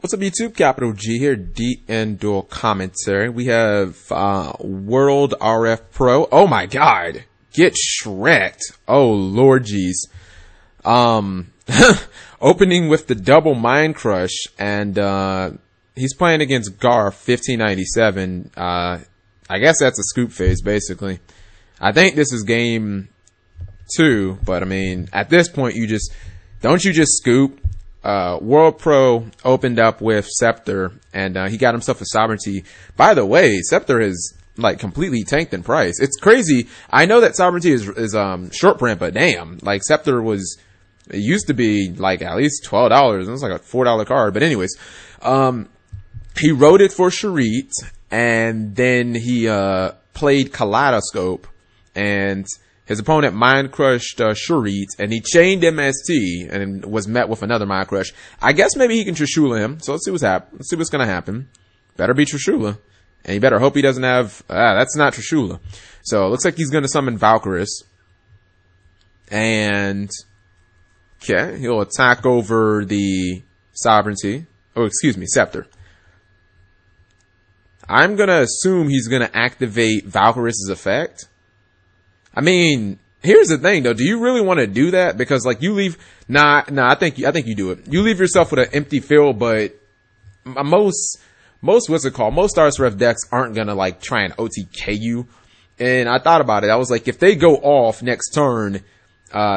What's up, YouTube? Capital G here, DN Duel Commentary. We have World RF Pro. Oh my god! Get shreked. Oh lord jeez. Opening with the double Mind Crush, and he's playing against Garth 1597. I guess that's a scoop phase, basically. I think this is game 2, but I mean, at this point, you just scoop. World Pro opened up with Scepter, and he got himself a Sovereignty. By the way, Scepter has like completely tanked in price. It's crazy. I know that Sovereignty is short print, but damn, like Scepter it used to be like at least $12, and it's like a $4 card. But anyways, he wrote it for Charit, and then he played Kaleidoscope, and his opponent Mind Crushed Charit, and he chained MST and was met with another Mind Crush. I guess maybe he can Trishula him. So let's see what's gonna happen. Better be Trishula. And you better hope he doesn't have that's not Trishula. So it looks like he's gonna summon Valkyris. And okay, he'll attack over the Sovereignty. Oh, excuse me, Scepter. I'm gonna assume he's gonna activate Valkyris' effect. I mean, here's the thing though. Do you really want to do that? Because like you leave, I think you do it. You leave yourself with an empty field, but most what's it called? Most Stars Ref decks aren't gonna like try and OTK you. And I thought about it. I was like, if they go off next turn,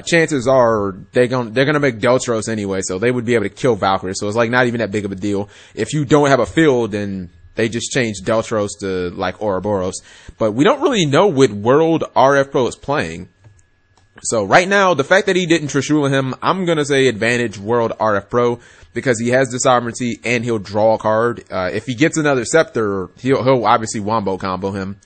chances are they're gonna make Deltros anyway, so they would be able to kill Valkyrie. So it's like not even that big of a deal. If you don't have a field, then they just changed Deltros to like Ouroboros. But we don't really know what World RF Pro is playing. So right now, the fact that he didn't Trishula him, I'm going to say advantage World RF Pro because he has the Sovereignty and he'll draw a card. If he gets another Scepter, he'll obviously Wombo combo him.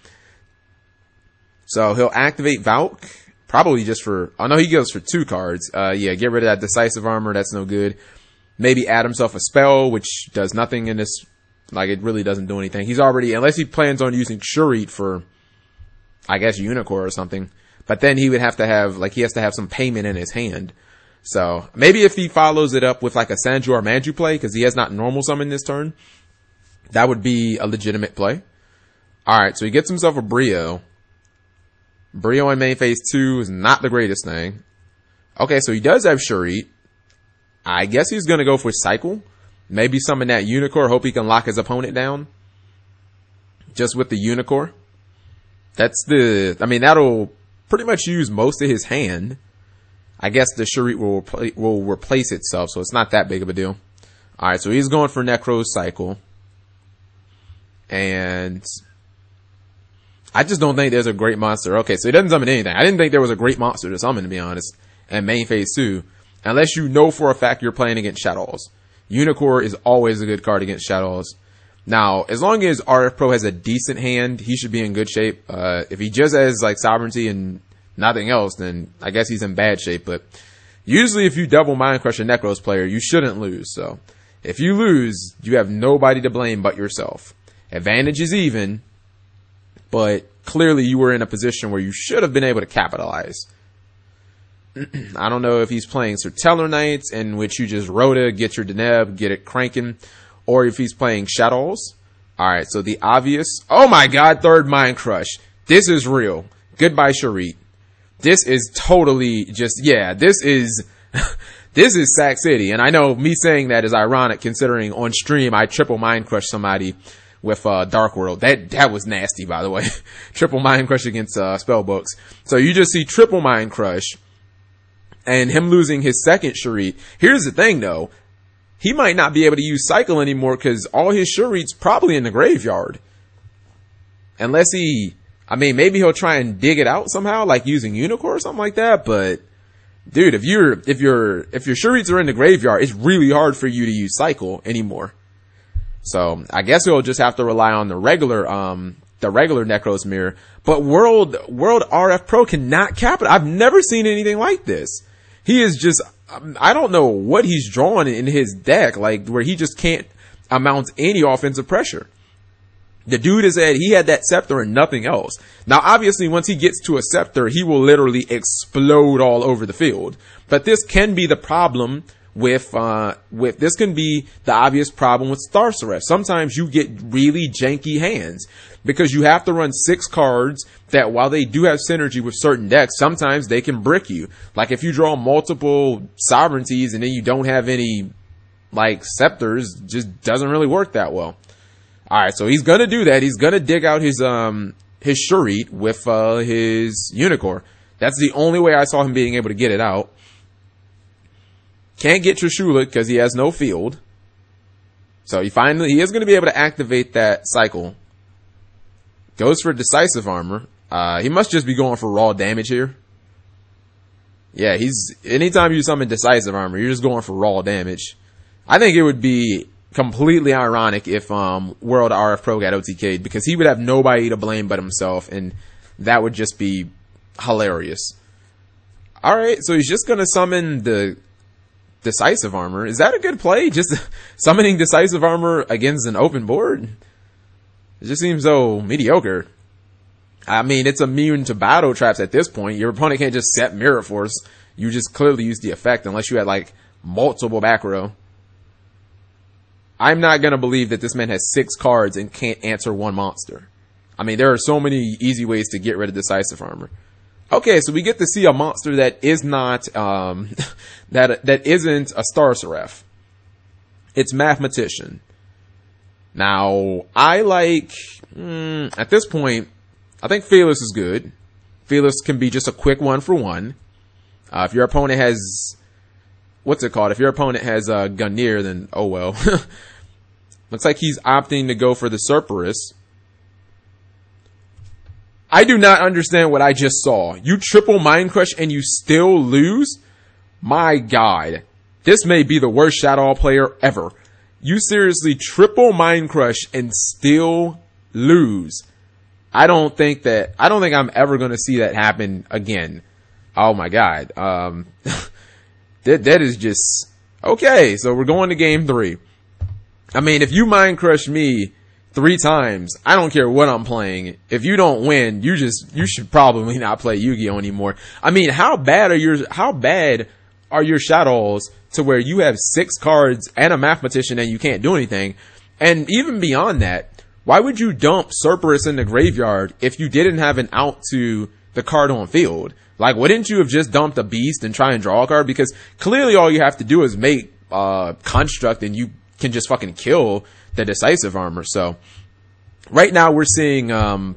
So he'll activate Valk, probably just for, oh no, he goes for 2 cards. Yeah, get rid of that Decisive Armor, that's no good. Maybe add himself a spell, which does nothing in this. Like, it really doesn't do anything. He's already, unless he plans on using Charit for, I guess, Unicorn or something. But then he would have to have, like, he has to have some payment in his hand. So, maybe if he follows it up with, like, a Sanju or Manju play, because he has not normal summon this turn, that would be a legitimate play. Alright, so he gets himself a Brio. Brio in main phase 2 is not the greatest thing. Okay, so he does have Charit. I guess he's gonna go for Cycle. Maybe summon that Unicorn, hope he can lock his opponent down. Just with the Unicorn. That'll pretty much use most of his hand. I guess the Charit will replace itself, so it's not that big of a deal. Alright, so he's going for Nekroz Cycle. And I just don't think there's a great monster. Okay, so he doesn't summon anything. I didn't think there was a great monster to summon, to be honest. And main phase 2. Unless you know for a fact you're playing against Shadows. Unicorn is always a good card against Shadows. Now, as long as RF Pro has a decent hand, he should be in good shape. If he just has like Sovereignty and nothing else, then I guess he's in bad shape. But usually if you double Mind Crush a Nekroz player, you shouldn't lose. So if you lose, you have nobody to blame but yourself. Advantage is even, but clearly you were in a position where you should have been able to capitalize. I don't know if he's playing Serteller Knights, in which you just Rhoda, get your Deneb, get it cranking, or if he's playing Shadows. Alright, so the obvious, oh my god, 3rd Mind Crush. This is real. Goodbye, Charit. This is totally just, yeah, this is Sack City. And I know me saying that is ironic considering on stream I triple Mind Crush somebody with Dark World. That was nasty, by the way. Triple Mind Crush against Spellbooks. So you just see triple Mind Crush. And him losing his second Charit. Here's the thing though. He might not be able to use Cycle anymore because all his Charit's probably in the graveyard. Unless maybe he'll try and dig it out somehow, like using Unicorn or something like that. But dude, if your Charits are in the graveyard, it's really hard for you to use Cycle anymore. So I guess he'll just have to rely on the regular Nekroz mirror. But World RF Pro cannot capitalize. I've never seen anything like this. He is just, I don't know what he's drawing in his deck, like where he just can't amount any offensive pressure. The dude has said he had that Scepter and nothing else. Now, obviously, once he gets to a Scepter, he will literally explode all over the field. But this can be the problem with this can be the obvious problem with Star Seraph. Sometimes you get really janky hands because you have to run 6 cards that, while they do have synergy with certain decks, sometimes they can brick you. Like if you draw multiple sovereignties and then you don't have any like scepters, just doesn't really work that well. Alright, so he's gonna do that. He's gonna dig out his Shurit with his Unicorn. That's the only way I saw him being able to get it out. Can't get Trishula because he has no field. So he is going to be able to activate that cycle. Goes for decisive armor. He must just be going for raw damage here. Yeah, anytime you summon decisive armor, you're just going for raw damage. I think it would be completely ironic if World RF Pro got OTK'd, because he would have nobody to blame but himself, and that would just be hilarious. Alright, so he's just going to summon the decisive armor. Is that a good play? Just summoning decisive armor against an open board? It just seems so mediocre. I mean, it's immune to battle traps at this point. Your opponent can't just set Mirror Force. You just clearly use the effect unless you had like multiple back row. I'm not gonna believe that this man has 6 cards and can't answer 1 monster. I mean, there are so many easy ways to get rid of decisive armor. Okay, so we get to see a monster that is not, that isn't a Star Seraph. It's Mathematician. Now, I like, at this point, I think Fearless is good. Fearless can be just a quick 1-for-1. If your opponent has, what's it called? If your opponent has Gungnir, then oh well. Looks like he's opting to go for the Cerberus. I do not understand what I just saw. You triple Mind Crush and you still lose? My God. This may be the worst Shadow player ever. You seriously triple Mind Crush and still lose. I don't think I'm ever going to see that happen again. Oh my God. That is just, okay. So we're going to game 3. I mean, if you Mind Crush me 3 times, I don't care what I'm playing. If you don't win, you should probably not play Yu-Gi-Oh anymore. I mean, how bad are your shadows to where you have 6 cards and a Mathematician and you can't do anything? And even beyond that, why would you dump Cerberus in the graveyard if you didn't have an out to the card on field? Like, wouldn't you have just dumped a beast and try and draw a card? Because clearly all you have to do is make construct and you can just fucking kill the decisive armor. So right now we're seeing a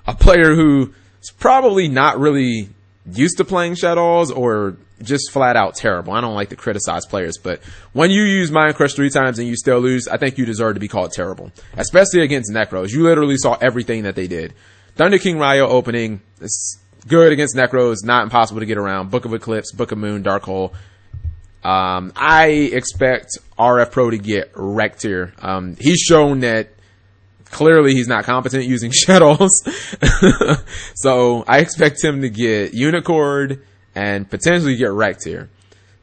player who's probably not really used to playing shadows, or just flat out terrible. I don't like to criticize players, but when you use Mind Crush 3 times and you still lose, I think you deserve to be called terrible, especially against Nekroz. You literally saw everything that they did. Thunder King Ryo opening, it's good against Nekroz, not impossible to get around. Book of Eclipse, Book of Moon, Dark Hole. I expect RF Pro to get wrecked here. He's shown that clearly he's not competent using shadows. So I expect him to get Unicorn and potentially get wrecked here.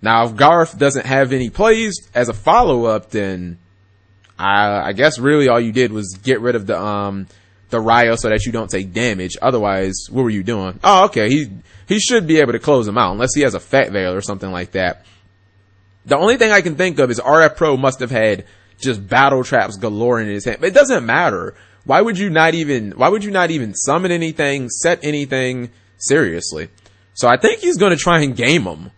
Now, if Garth doesn't have any plays as a follow-up, then I guess really all you did was get rid of the Ryo so that you don't take damage. Otherwise, what were you doing? Oh, okay. He should be able to close him out unless he has a Fat Veil or something like that. The only thing I can think of is RF Pro must have had just battle traps galore in his hand. But it doesn't matter. Why would you not even summon anything, set anything seriously? So I think he's going to try and game him.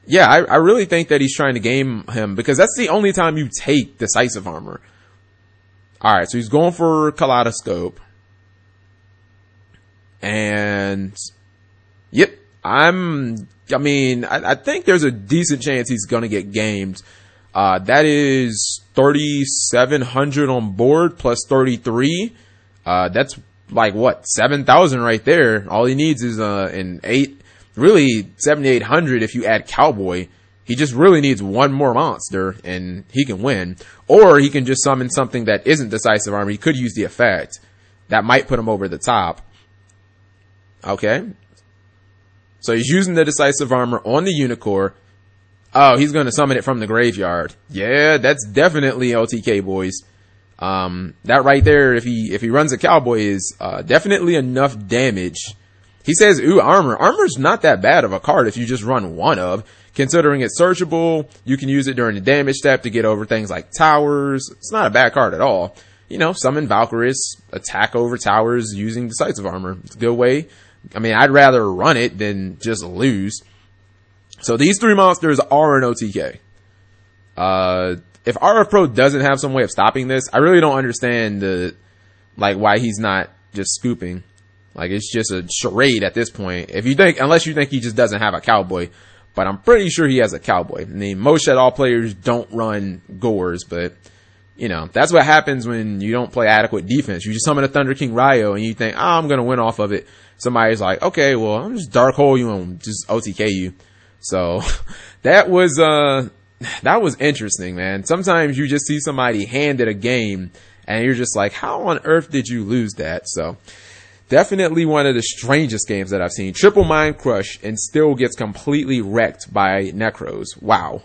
Yeah, I really think that he's trying to game him, because that's the only time you take decisive armor. Alright, so he's going for Kaleidoscope. And yep, I think there's a decent chance he's going to get gamed. That is 3,700 on board plus 33. That's like what, 7,000 right there. All he needs is an 7,800 if you add Cowboy. He just really needs one more monster and he can win. Or he can just summon something that isn't decisive armor. He could use the effect. That might put him over the top. Okay. So he's using the decisive armor on the Unicorn. Oh, he's going to summon it from the graveyard. Yeah, that's definitely LTK, boys. That right there, if he runs a Cowboy, is definitely enough damage. He says, ooh, armor. Armor's not that bad of a card if you just run one of, Considering it's searchable, you can use it during the damage step to get over things like towers. It's not a bad card at all. You know, summon Valkyries, attack over towers using Decisive Armor. It's a good way. I mean, I'd rather run it than just lose. So these 3 monsters are an OTK. If RF Pro doesn't have some way of stopping this, I really don't understand why he's not just scooping. Like, it's just a charade at this point. Unless you think he just doesn't have a cowboy. But I'm pretty sure he has a cowboy. I mean, most Shadow players don't run Gores, but, you know, that's what happens when you don't play adequate defense. You just summon a Thunder King Ryo and you think, I'm gonna win off of it. Somebody's like, okay, well, I'm just Dark Hole you and just OTK you. So, that was interesting, man. Sometimes you just see somebody handed a game and you're just like, how on earth did you lose that? So, definitely one of the strangest games that I've seen. Triple Mind Crush and still gets completely wrecked by Nekroz. Wow.